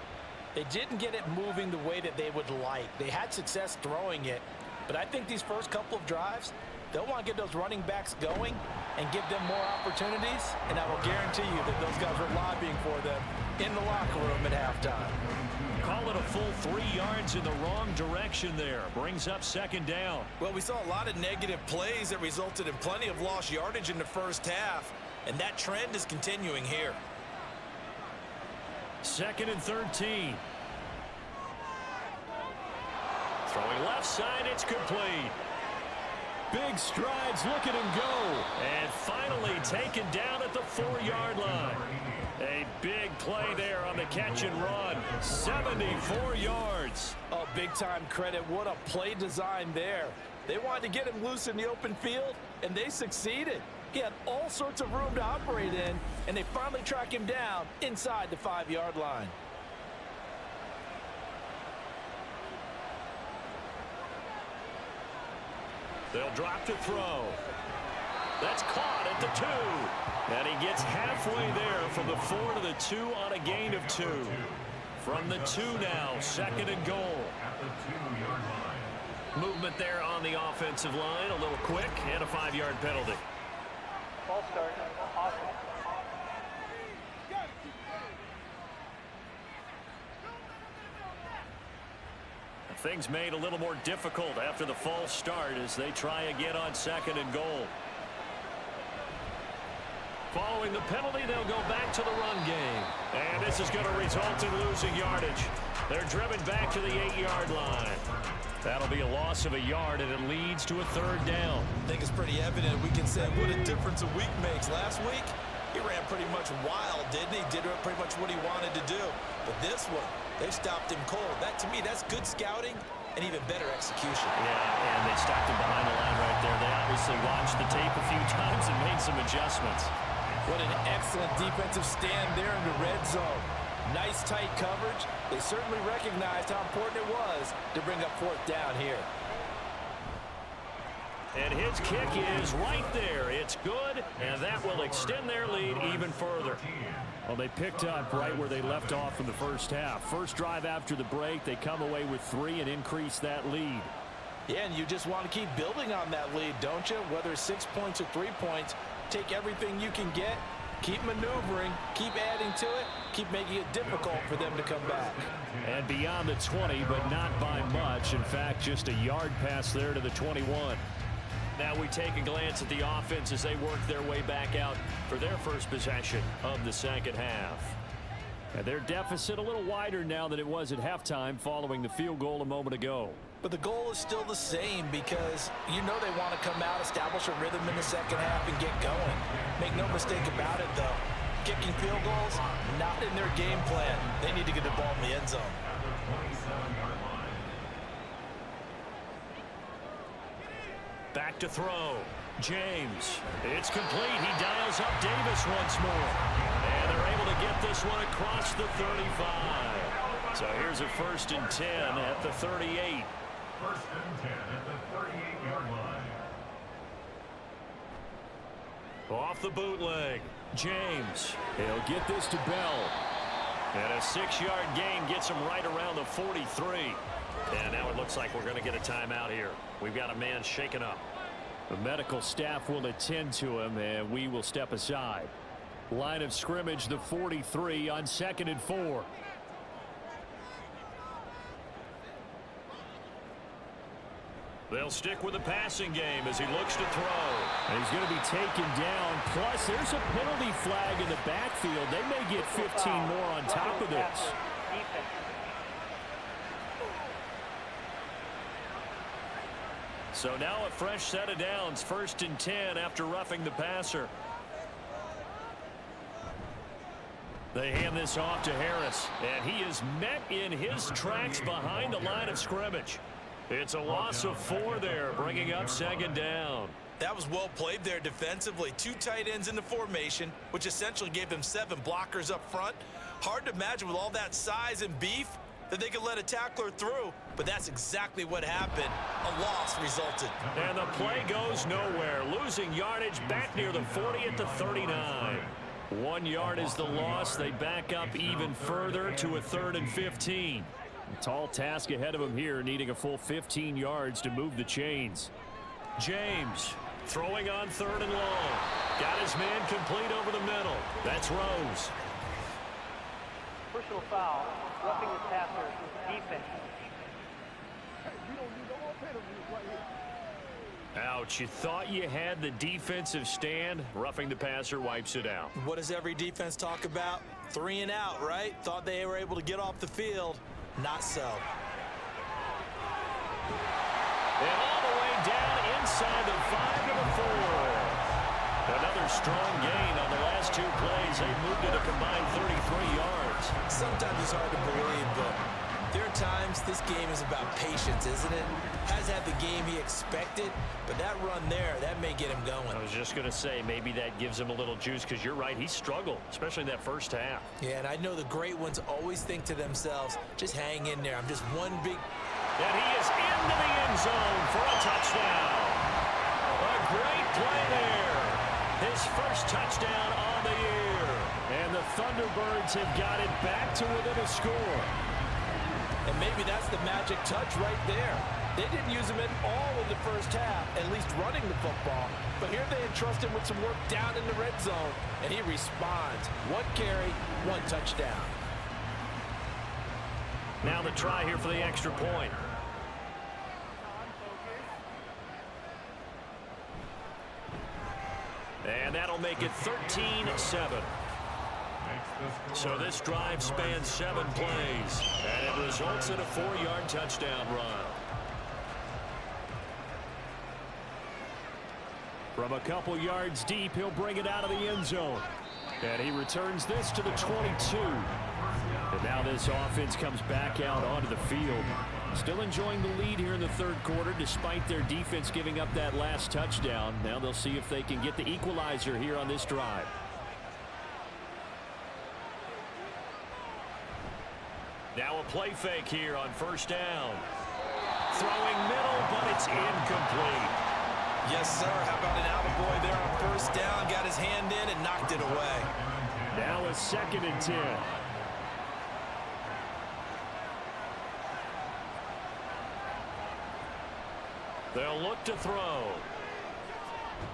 they didn't get it moving the way that they would like. They had success throwing it, but I think these first couple of drives, they'll want to get those running backs going and give them more opportunities, and I will guarantee you that those guys were lobbying for them in the locker room at halftime.
Call it a full 3 yards in the wrong direction there. Brings up second down.
Well, we saw a lot of negative plays that resulted in plenty of lost yardage in the first half, and that trend is continuing here.
2nd and 13. Throwing left side, it's complete.
Big strides, look at him go.
And finally taken down at the 4-yard line. A big play there on the catch and run. 74 yards.
Oh, big-time credit. What a play design there. They wanted to get him loose in the open field, and they succeeded. He had all sorts of room to operate in, and they finally track him down inside the 5-yard line.
They'll drop to throw. That's caught at the 2. And he gets halfway there from the 4 to the 2 on a gain of 2. From the 2 now, 2nd and goal.
At the 2-yard line.
Movement there on the offensive line, a little quick, and a 5-yard penalty.
Ball start, offense.
Things made a little more difficult after the false start as they try again on 2nd and goal. Following the penalty, they'll go back to the run game. And this is going to result in losing yardage. They're driven back to the 8-yard line. That'll be a loss of a yard, and it leads to a 3rd down.
I think it's pretty evident we can say what a difference a week makes. Last week, he ran pretty much wild, didn't he? Did pretty much what he wanted to do. But this one, they stopped him cold. That, to me, that's good scouting and even better execution.
Yeah, and they stopped him behind the line right there. They obviously watched the tape a few times and made some adjustments.
What an excellent defensive stand there in the red zone. Nice tight coverage. They certainly recognized how important it was to bring up 4th down here.
And his kick is right there. It's good, and that will extend their lead even further.
Well, they picked up right where they left off in the first half. First drive after the break, they come away with 3 and increase that lead.
Yeah, and you just want to keep building on that lead, don't you? Whether it's 6 points or 3 points, take everything you can get, keep maneuvering, keep adding to it, keep making it difficult for them to come back.
And beyond the 20, but not by much. In fact, just a yard pass there to the 21.
Now we take a glance at the offense as they work their way back out for their first possession of the second half.
And their deficit a little wider now than it was at halftime following the field goal a moment ago.
But the goal is still the same because you know they want to come out, establish a rhythm in the second half, and get going. Make no mistake about it, though. Kicking field goals, not in their game plan. They need to get the ball in the end zone.
Back to throw. James. It's complete. He dials up Davis once more. And they're able to get this one across the 35. So here's a 1st and 10 at the 38.
1st and 10 at the 38-yard line.
Off the bootleg. James.
He'll get this to Bell.
And a 6-yard gain gets him right around the 43. And now it looks like we're going to get a timeout here. We've got a man shaken up.
The medical staff will attend to him, and we will step aside. Line of scrimmage, the 43 on 2nd and 4.
They'll stick with the passing game as he looks to throw.
And he's going to be taken down. Plus, there's a penalty flag in the backfield. They may get 15 more on top of this.
So now a fresh set of downs, 1st and 10 after roughing the passer. They hand this off to Harris, and he is met in his tracks behind the line of scrimmage. It's a loss of 4 there, bringing up 2nd down.
That was well played there defensively. 2 tight ends in the formation, which essentially gave them 7 blockers up front. Hard to imagine with all that size and beef that they could let a tackler through, but that's exactly what happened. A loss resulted.
And the play goes nowhere, losing yardage back near the 40 at the 39. 1 yard is the loss. They back up even further to a 3rd and 15.
A tall task ahead of him here, needing a full 15 yards to move the chains.
James throwing on 3rd and long. Got his man complete over the middle. That's Rose.
Personal foul, roughing the passer, defense.
Ouch, you thought you had the defensive stand. Roughing the passer wipes it out.
What does every defense talk about? 3 and out, right? Thought they were able to get off the field. Not so.
And all the way down inside the 5 to the 4. Another strong gain on the last 2 plays. They moved it a combined 33 yards.
Sometimes it's hard to believe, but there are times this game is about patience, isn't it? Has had the game he expected, but that run there, that may get him going.
I was just going to say, maybe that gives him a little juice, because you're right, he struggled, especially in that first half.
Yeah, and I know the great ones always think to themselves, just hang in there. I'm just one big...
And he is into the end zone for a touchdown. A great play there. His first touchdown on the year.
And the Thunderbirds have got it back to within a score.
And maybe that's the magic touch right there. They didn't use him at all in the first half, at least running the football. But here they entrust him with some work down in the red zone, and he responds. 1 carry, 1 touchdown.
Now the try here for the extra point. And that'll make it 13-7. So this drive spans 7 plays, and it results in a 4-yard touchdown run.
From a couple yards deep, he'll bring it out of the end zone. And he returns this to the 22. And now this offense comes back out onto the field. Still enjoying the lead here in the 3rd quarter, despite their defense giving up that last touchdown. Now they'll see if they can get the equalizer here on this drive.
Now a play fake here on 1st down. Throwing middle, but it's incomplete.
Yes, sir. How about an attaboy there on 1st down? Got his hand in and knocked it away.
Now a 2nd and 10.
They'll look to throw.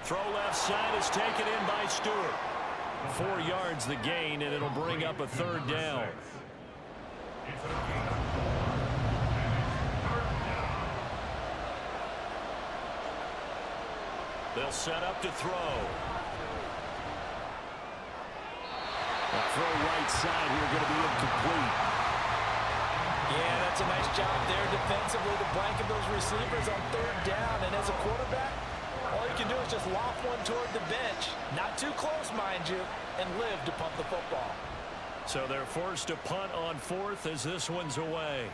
Throw left side is taken in by Stewart.
4 yards the gain, and it'll bring up a third down. They'll set up to throw. The throw right side here going to be incomplete.
Yeah, that's a nice job there defensively to blanket those receivers on third down. And as a quarterback, all you can do is just loft one toward the bench. Not too close, mind you, and live to punt the football.
So they're forced to punt on fourth as this one's away.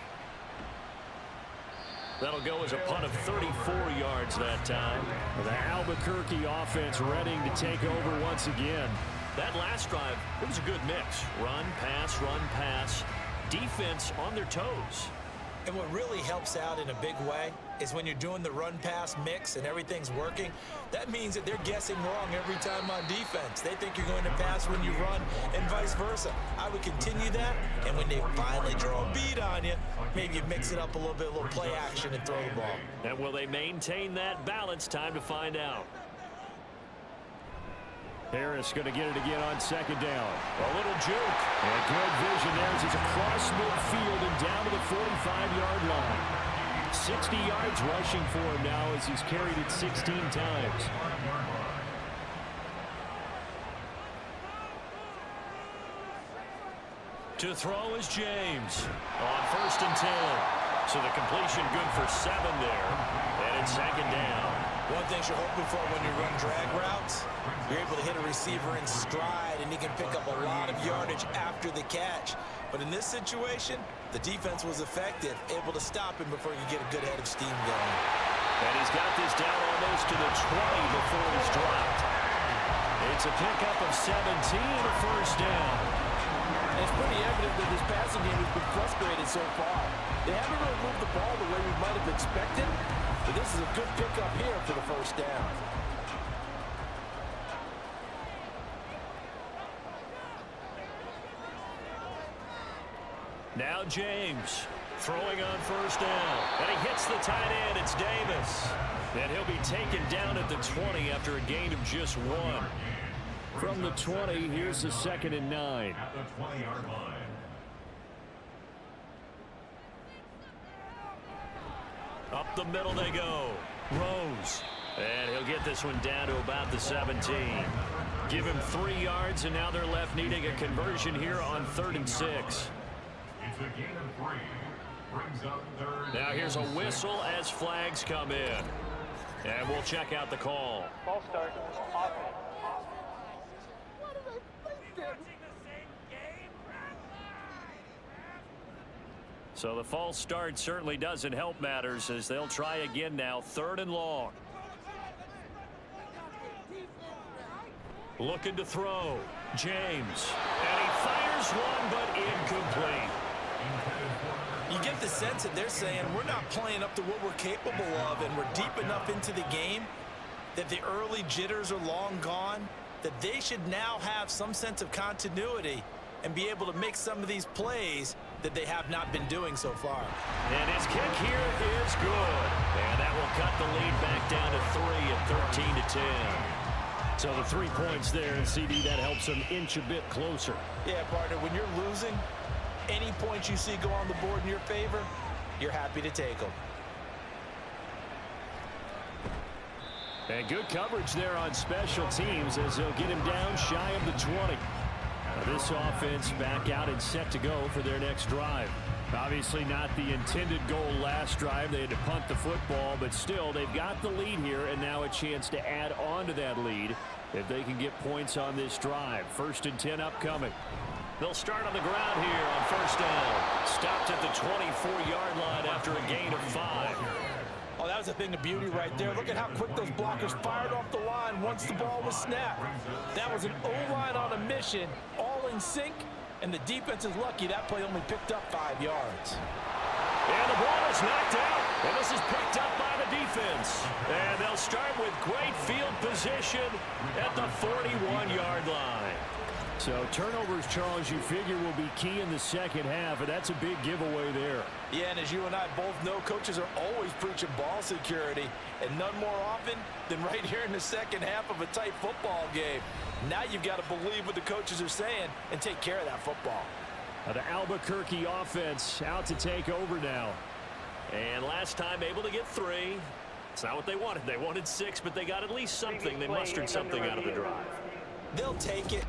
That'll go as a punt of 34 yards that time. The Albuquerque offense ready to take over once again. That last drive, it was a good mix. Run, pass, defense on their toes.
And what really helps out in a big way is when you're doing the run-pass mix and everything's working, that means that they're guessing wrong every time on defense. They think you're going to pass when you run and vice versa. I would continue that, and when they finally draw a beat on you, maybe you mix it up a little bit, a little play action and throw the ball.
And will they maintain that balance? Time to find out. Harris going to get it again on second down. A little juke. And good vision there as it's across midfield and down to the 45-yard line. 60 yards rushing for him now as he's carried it 16 times. To throw is James on 1st and 10. So the completion good for 7 there. And it's second down.
One thing you're hoping for when you run drag routes, you're able to hit a receiver in stride, and he can pick up a lot of yardage after the catch. But in this situation, the defense was effective, able to stop him before you get a good head of steam going.
And he's got this down almost to the 20 before he's dropped. It's a pickup of 17 and a first down.
And it's pretty evident that this passing game has been frustrated so far. They haven't really moved the ball the way we might have expected, but this is a good pickup here for the first down.
Now James throwing on first down. And he hits the tight end. It's Davis. And he'll be taken down at the 20 after a gain of just 1. From the 20, here's the 2nd and 9.
At the 20-yard line.
Up the middle they go. Rose. And he'll get this one down to about the 17. Give him 3 yards, and now they're left needing a conversion here on 3rd and 6.
It's a gain of 3. Brings up 3rd.
Now here's a whistle as flags come in. And we'll check out the call.
Ball start. Offense.
So the false start certainly doesn't help matters as they'll try again now. 3rd and long. Looking to throw. James. And he fires one, but incomplete.
You get the sense that they're saying we're not playing up to what we're capable of, and we're deep enough into the game that the early jitters are long gone, that they should now have some sense of continuity and be able to make some of these plays that they have not been doing so far.
And his kick here is good. And that will cut the lead back down to 3 at 13-10. So the 3 points there, and CD, that helps them inch a bit closer.
Yeah, partner, when you're losing, any points you see go on the board in your favor, you're happy to take them.
And good coverage there on special teams as they'll get him down shy of the 20. Now this offense back out and set to go for their next drive. Obviously not the intended goal last drive. They had to punt the football, but still they've got the lead here, and now a chance to add on to that lead if they can get points on this drive. 1st and 10 upcoming. They'll start on the ground here on 1st down. Stopped at the 24-yard line after a gain of 5.
Oh, that was a thing of beauty right there. Look at how quick those blockers fired off the line once the ball was snapped. That was an O-line on a mission, all in sync, and the defense is lucky that play only picked up 5 yards.
And the ball is knocked out, and this is picked up by the defense. And they'll start with great field position at the 41-yard line. So turnovers, Charles, you figure will be key in the second half, and that's a big giveaway there.
Yeah, and as you and I both know, coaches are always preaching ball security, and none more often than right here in the second half of a tight football game. Now you've got to believe what the coaches are saying and take care of that football.
The Albuquerque offense out to take over now.
And last time able to get 3. It's not what they wanted. They wanted 6, but they got at least something. They mustered something out of the drive.
They'll take it.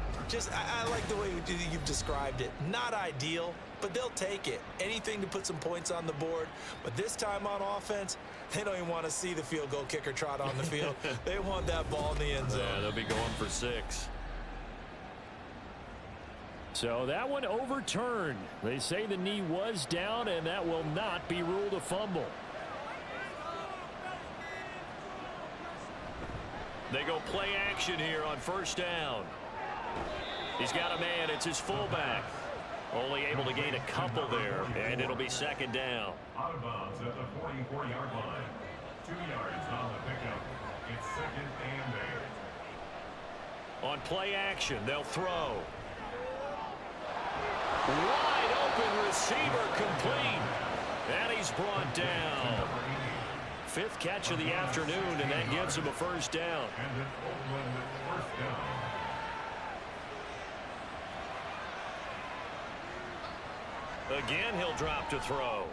I like the way you've described it. Not ideal, but they'll take it. Anything to put some points on the board. But this time on offense, they don't even want to see the field goal kicker trot on the field. They want that ball in the end zone.
Yeah, they'll be going for 6.
So that one overturned. They say the knee was down, and that will not be ruled a fumble.
They go play action here on first down. He's got a man. It's his fullback. Only able to gain a couple there, and it'll be second down.
Out of bounds at the 44-yard line. 2 yards on the pickup. It's second and 8.
On play action, they'll throw. Wide open receiver complete. And he's brought down. 5th catch of the afternoon, and that gives him a first down.
And an Oakland first down.
Again, he'll drop to throw.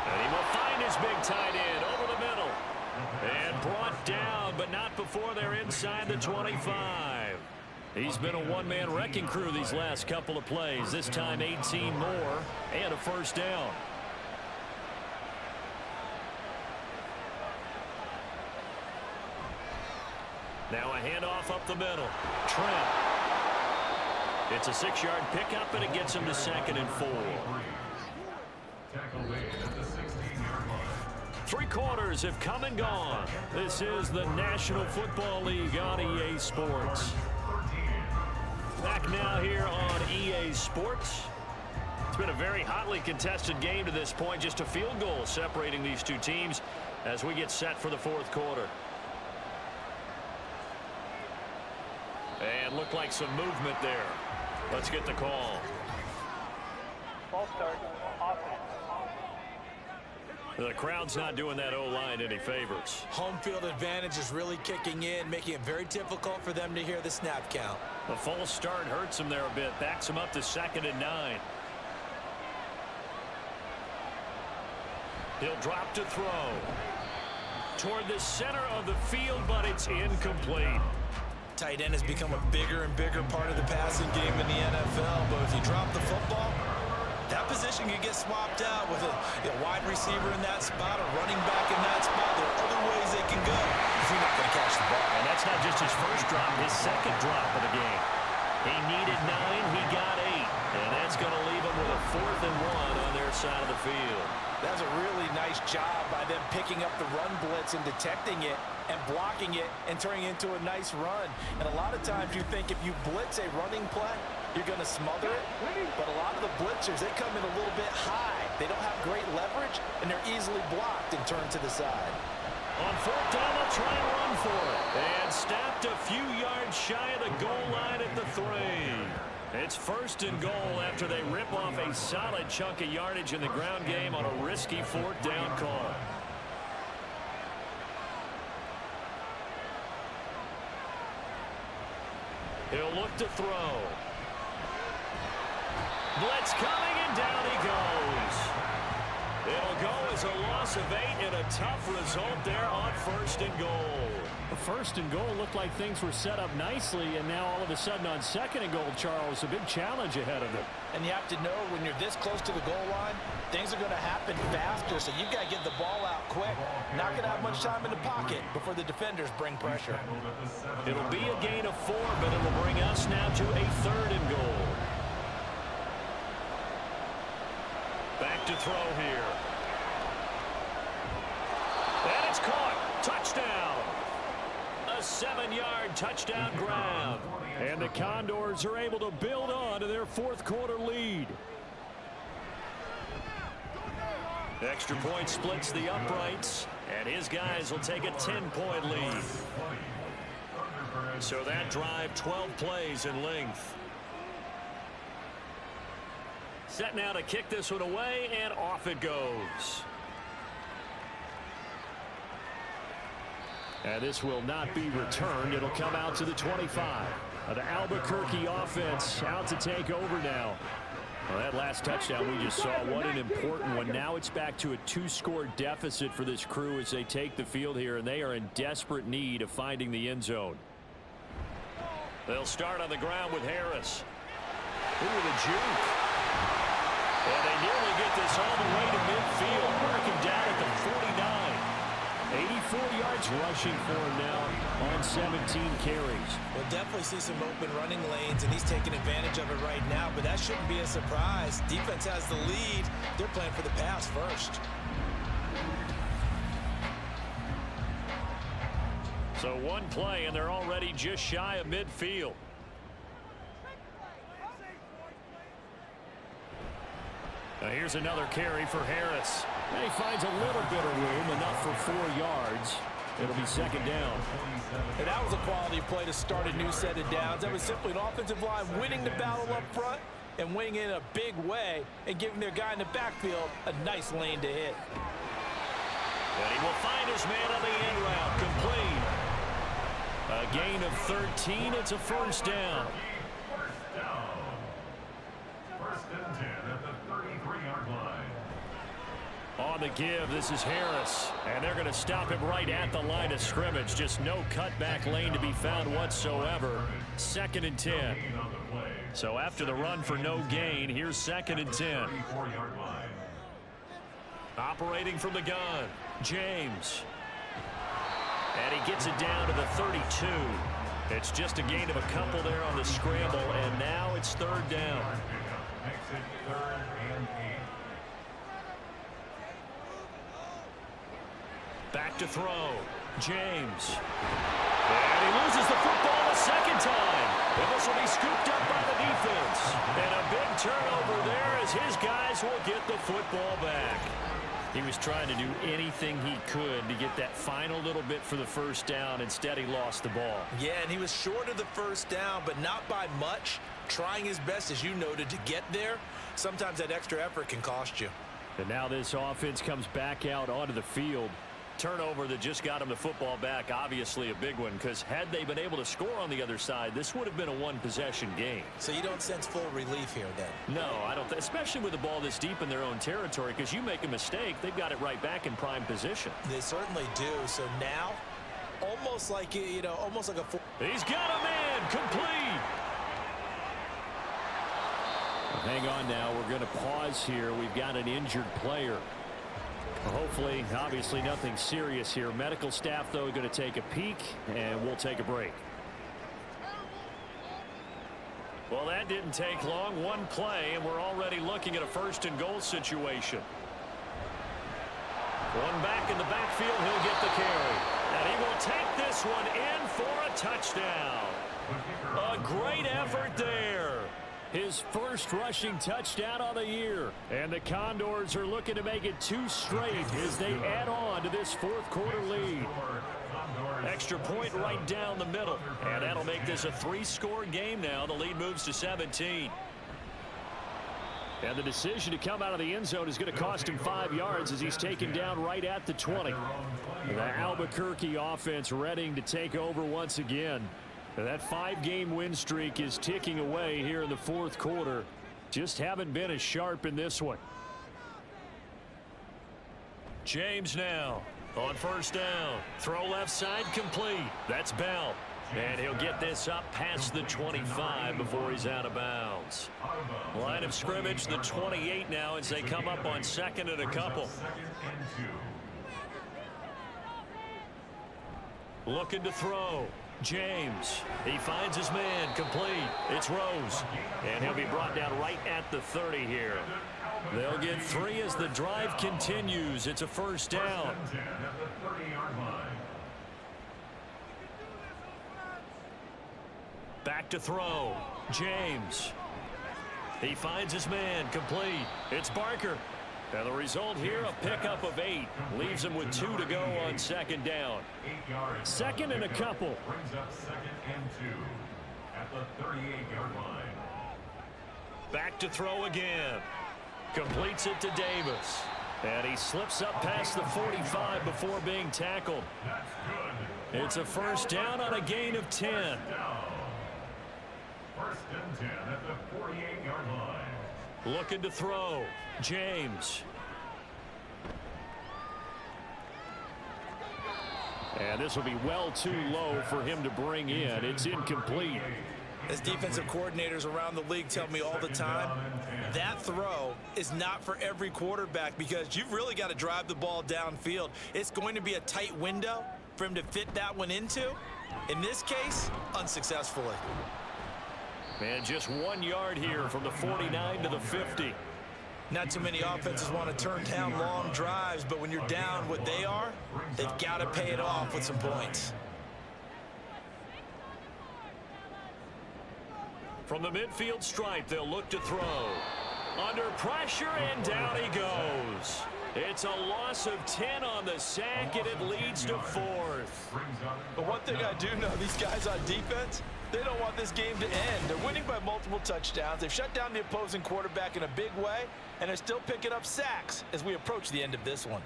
And he will find his big tight end over the middle. And brought down, but not before they're inside the 25. He's been a one-man wrecking crew these last couple of plays. This time 18 more and a first down. Now a handoff up the middle. Trent. It's a 6-yard pickup, and it gets him to 2nd and 4.
Tackle made at the 16-yard line.
3 quarters have come and gone. This is the National Football League on EA Sports. Back now here on EA Sports. It's been a very hotly contested game to this point. Just a field goal separating these two teams as we get set for the 4th quarter. And looked like some movement there. Let's get the call.
Ball start, offense.
The crowd's not doing that O-line any favors.
Home field advantage is really kicking in, making it very difficult for them to hear the snap count.
The false start hurts him there a bit. Backs him up to 2nd and 9. He'll drop to throw. Toward the center of the field, but it's incomplete.
Tight end has become a bigger and bigger part of the passing game in the NFL, but if you drop the football, that position can get swapped out with a wide receiver in that spot, a running back in that spot. There are other ways they can go if you're not going to catch the ball.
And that's not just his first drop, his 2nd drop of the game. He needed 9, he got 8. And that's going to leave him with a 4th and 1 on their side of the field.
That's a really nice job by them picking up the run blitz and detecting it and blocking it and turning it into a nice run. And a lot of times you think if you blitz a running play, you're going to smother it. But a lot of the blitzers, they come in a little bit high. They don't have great leverage, and they're easily blocked and turned to the side.
On 4th down, they'll try and run for it. And stopped a few yards shy of the goal line at the 3. It's 1st and goal after they rip off a solid chunk of yardage in the ground game on a risky 4th down call. He'll look to throw. Blitz coming, and down he goes. It'll go as a loss of 8 and a tough result there on 1st and goal.
The 1st and goal looked like things were set up nicely, and now all of a sudden on 2nd and goal, Charles, a big challenge ahead of them.
And you have to know when you're this close to the goal line, things are going to happen faster, so you've got to get the ball out quick. Not going to have much time in the pocket before the defenders bring pressure.
It'll be a gain of 4, but it will bring us now to a 3rd and goal. Back to throw here. And it's caught. Touchdown. A 7-yard touchdown grab.
And the Condors are able to build on to their 4th quarter lead.
Extra point splits the uprights, and his guys will take a 10-point lead. So that drive, 12 plays in length. Set now to kick this one away, and off it goes. And this will not be returned. It'll come out to the 25. The Albuquerque offense out to take over now. Well, that last touchdown we just saw, what an important one. Now it's back to a 2-score deficit for this crew as they take the field here, and they are in desperate need of finding the end zone. They'll start on the ground with Harris. Ooh, the juke. And they nearly get this all the way to midfield. Mark him down at the 49. 84 yards rushing for him now on 17 carries.
We'll definitely see some open running lanes, and he's taking advantage of it right now, but that shouldn't be a surprise. Defense has the lead. They're playing for the pass first.
So one play, and they're already just shy of midfield. Now here's another carry for Harris. And he finds a little bit of room, enough for 4 yards. It'll be second down.
And that was a quality play to start a new set of downs. That was simply an offensive line winning the battle up front and winning in a big way and giving their guy in the backfield a nice lane to hit.
And he will find his man on the end route, complete. A gain of 13. It's a first down.
First and 10 at the 33-yard line.
On the give, this is Harris. And they're going to stop him right at the line of scrimmage. Just no cutback lane to be found whatsoever. Second and 10. So after the run for no gain, here's second and 10. Operating from the gun, James. And he gets it down to the 32. It's just a gain of a couple there on the scramble, and now it's third down.
Makes it 3rd and 8.
Back to throw, James. And he loses the football a second time. And this will be scooped up by the defense. And a big turnover there as his guys will get the football back. He was trying to do anything he could to get that final little bit for the first down. Instead, he lost the ball.
Yeah, and he was short of the first down, but not by much. Trying his best, as you noted, to get there. Sometimes that extra effort can cost you.
And now this offense comes back out onto the field. Turnover that just got him the football back, obviously a big one, because had they been able to score on the other side, this would have been a one-possession game.
So you don't sense full relief here then?
No, I don't, especially with the ball this deep in their own territory, because you make a mistake, they've got it right back in prime position.
They certainly do. So now, almost like, almost like a...
He's got a man, complete.
Hang on now, we're going to pause here. We've got an injured player. Hopefully, obviously nothing serious here. Medical staff, though, going to take a peek, and we'll take a break.
Well, that didn't take long. One play, and we're already looking at a first and goal situation. One back in the backfield, he'll get the carry. And he will take this one in for a touchdown. A great effort there.
His first rushing touchdown on the year. And the Condors are looking to make it 2 straight as they add on to this fourth quarter lead.
Extra point right down the middle. And that'll make this a 3-score game now. The lead moves to 17.
And the decision to come out of the end zone is going to cost him 5 yards as he's taken down right at the 20. The Albuquerque offense readying to take over once again. That 5-game win streak is ticking away here in the fourth quarter. Just haven't been as sharp in this one.
James now on first down. Throw left side complete. That's Bell. And he'll get this up past the 25 before he's out of bounds. Line of scrimmage, the 28 now as they come up on second and a couple. Looking to throw. James, he finds his man, complete. It's Rose, and he'll be brought down right at the 30 here. They'll get 3 as the drive continues. It's a first down. Back to throw. James, he finds his man, complete. It's Barker,
And the result here, a pickup of 8. Leaves him with 2 to go on second down.
8 yards.
Second and a couple.
Brings up 2nd and 2 at the 38-yard line.
Back to throw again. Completes it to Davis. And he slips up past the 45 before being tackled.
That's good.
It's a first down on a gain of 10.
Down. 1st and 10 at the 48-yard line.
Looking to throw. James. And this will be well too low for him to bring in. It's incomplete.
As defensive coordinators around the league tell me all the time, that throw is not for every quarterback because you've really got to drive the ball downfield. It's going to be a tight window for him to fit that one into. In this case, unsuccessfully.
And just 1 yard here from the 49 to the 50.
Not too many offenses want to turn down long drives, but when you're down what they are, they've got to pay it off with some points.
From the midfield stripe, they'll look to throw. Under pressure, and down he goes. It's a loss of 10 on the sack, and it leads to 4th.
But one thing I do know, these guys on defense, they don't want this game to end. They're winning by multiple touchdowns. They've shut down the opposing quarterback in a big way, and they're still picking up sacks as we approach the end of this one.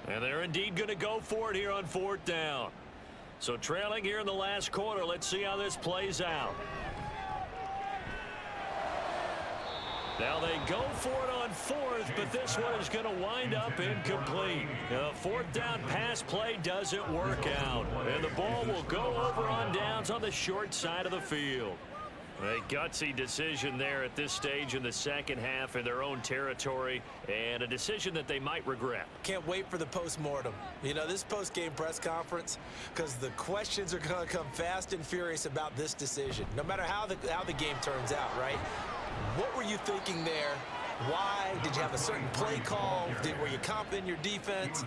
And they're indeed going to go for it here on 4th down. So trailing here in the last quarter, let's see how this plays out. Now they go for it on 4th, but this one is going to wind up incomplete. The 4th down pass play doesn't work out. And the ball will go over on downs on the short side of the field. A gutsy decision there at this stage in the second half in their own territory, and a decision that they might regret.
Can't wait for the post-mortem. You know, this post-game press conference, because the questions are going to come fast and furious about this decision, no matter how the game turns out, right? What were you thinking there? Why? Did you have a certain play call? Were you comping your defense?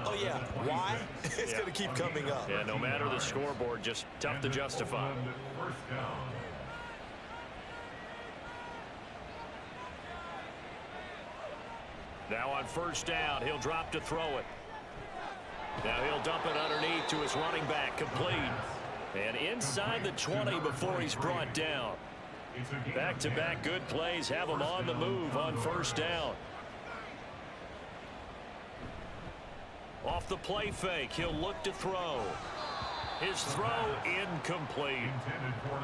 Oh, yeah. Why? It's going to keep coming up.
Yeah, no matter the scoreboard, just tough to justify.
First down.
Now on first down, he'll drop to throw it. Now he'll dump it underneath to his running back, complete. And inside the 20 before he's brought down. Back-to-back good plays have him on the move on first down. Off the play fake, he'll look to throw. His throw incomplete.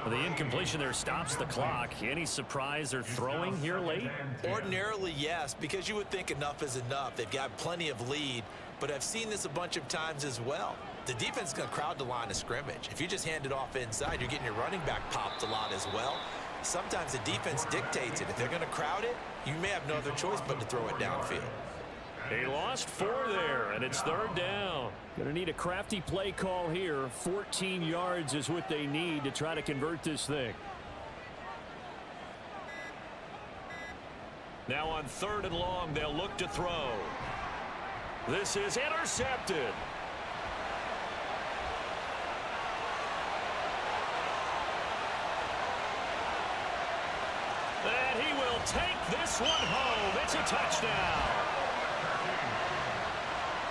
The incompletion there stops the clock. Any surprise they're throwing here late?
Ordinarily, yes, because you would think enough is enough. They've got plenty of lead, but I've seen this a bunch of times as well. The defense is going to crowd the line of scrimmage. If you just hand it off inside, you're getting your running back popped a lot as well. Sometimes the defense dictates it. If they're going to crowd it, you may have no other choice but to throw it downfield.
He lost 4 there, and it's 3rd down. Going to need a crafty play call here. 14 yards is what they need to try to convert this thing. Now on 3rd and long, they'll look to throw. This is intercepted. And he will take this one home. It's a touchdown.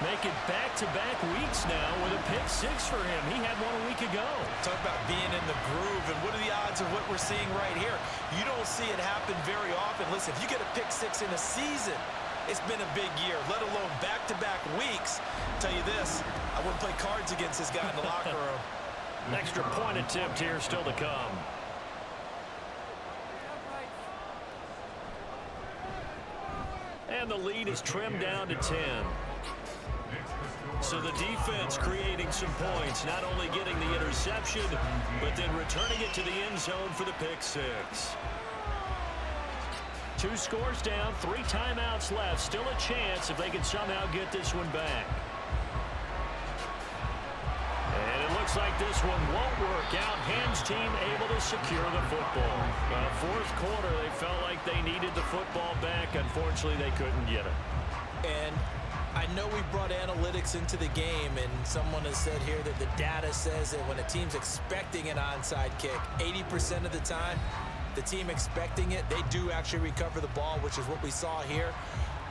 Making back-to-back weeks now with a pick 6 for him. He had one a week ago.
Talk about being in the groove, and what are the odds of what we're seeing right here? You don't see it happen very often. Listen, if you get a pick 6 in a season, it's been a big year, let alone back-to-back weeks. I'll tell you this, I wouldn't play cards against this guy in the locker room.
Extra point attempt here still to come. And the lead is trimmed down to 10. So the defense creating some points, not only getting the interception, but then returning it to the end zone for the pick 6. 2 scores down, 3 timeouts left. Still a chance if they can somehow get this one back. And it looks like this one won't work out. Ham's team able to secure the football. 4th quarter, they felt like they needed the football back. Unfortunately, they couldn't get it.
And I know we brought analytics into the game, and someone has said here that the data says that when a team's expecting an onside kick, 80% of the time,
the team expecting it, they do actually recover the ball, which is what we saw here.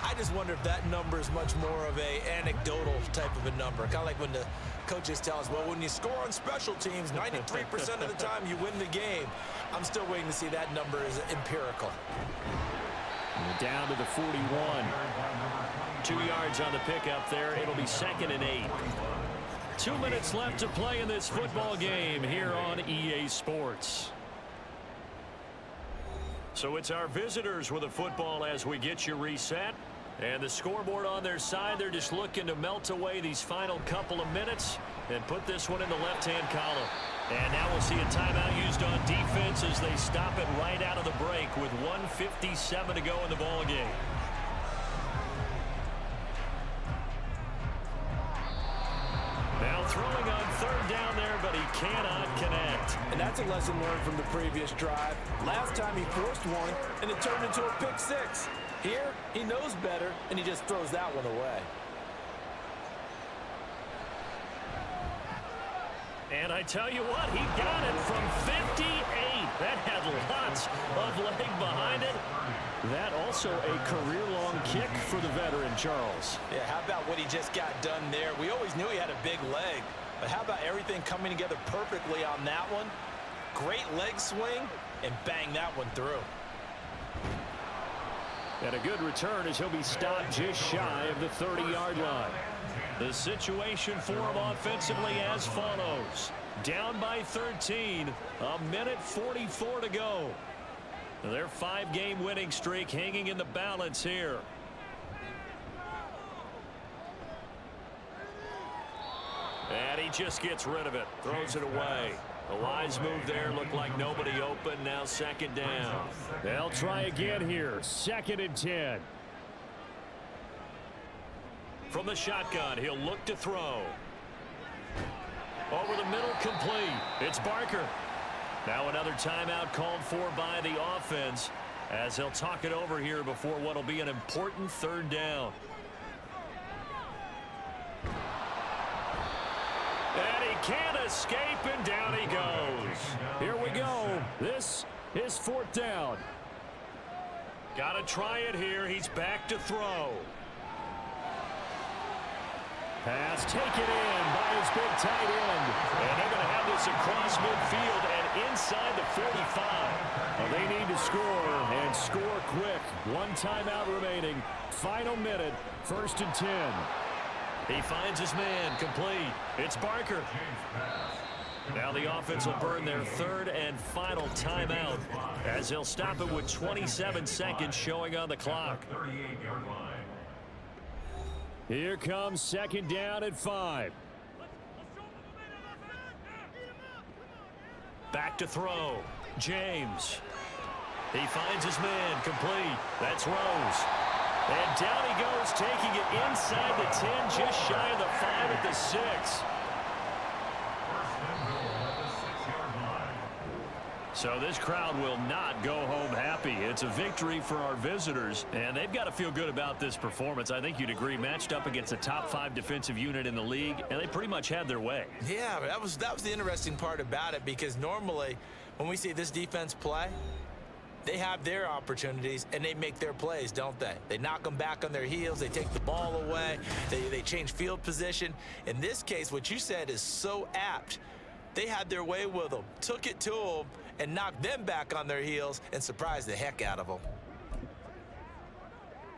I just wonder if that number is much more of a anecdotal type of a number. Kind of like when the coaches tell us, well, when you score on special teams, 93% of the time you win the game. I'm still waiting to see that number is empirical.
Down to the 41.
2 yards on the pickup there. It'll be 2nd and 8. 2 minutes left to play in this football game here on EA Sports. So it's our visitors with the football as we get you reset. And the scoreboard on their side, they're just looking to melt away these final couple of minutes and put this one in the left-hand column. And now we'll see a timeout used on defense as they stop it right out of the break with 1:57 to go in the ball game. Now throwing on 3rd down there, but he cannot connect.
And that's a lesson learned from the previous drive. Last time he forced one, and it turned into a pick 6. Here, he knows better, and he just throws that one away.
And I tell you what, he got it from 58. That had lots of leg behind it. That also a career-long kick for the veteran, Charles.
Yeah, how about what he just got done there? We always knew he had a big leg, but how about everything coming together perfectly on that one? Great leg swing, and bang that one through.
And a good return as he'll be stopped just shy of the 30-yard line.
The situation for him offensively as follows. Down by 13, 1:44 to go. Their 5-game winning streak hanging in the balance here. And he just gets rid of it, throws it away. A wise move there, looked like nobody open, now 2nd down.
They'll try again here, 2nd and 10.
From the shotgun, he'll look to throw. Over the middle, complete. It's Barker. Now another timeout called for by the offense as they'll talk it over here before what will be an important 3rd down. And he can't escape, and down he goes.
Here we go. This is 4th down.
Got to try it here. He's back to throw.
Pass taken in by his big tight end.
And they're going to have this across midfield and inside the 45.
Well, they need to score, and score quick. 1 timeout remaining. Final minute, 1st and 10.
He finds his man, complete. It's Barker. Now the offense will burn their 3rd and final timeout as they'll stop it with 27 seconds showing on the clock.
Here comes 2nd down at 5.
Back to throw. James. He finds his man, complete. That's Rose. And down he goes, taking it inside the 10, just shy of the 5 at the 6. So this crowd will not go home happy. It's a victory for our visitors, and they've got to feel good about this performance. I think you'd agree, matched up against a top 5 defensive unit in the league, and they pretty much had their way.
Yeah, that was the interesting part about it, because normally when we see this defense play, they have their opportunities, and they make their plays, don't they? They knock them back on their heels. They take the ball away. They change field position. In this case, what you said is so apt. They had their way with them, took it to them, and knocked them back on their heels and surprised the heck out of them.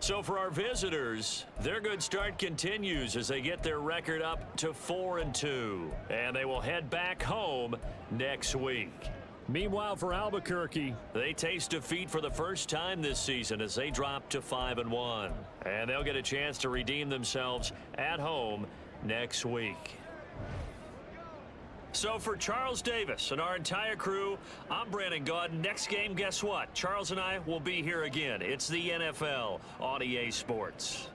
So for our visitors, their good start continues as they get their record up to 4-2. And they will head back home next week.
Meanwhile, for Albuquerque,
they taste defeat for the first time this season as they drop to 5-1. And they'll get a chance to redeem themselves at home next week. So for Charles Davis and our entire crew, I'm Brandon Gaudin. Next game, guess what? Charles and I will be here again. It's the NFL on EA Sports.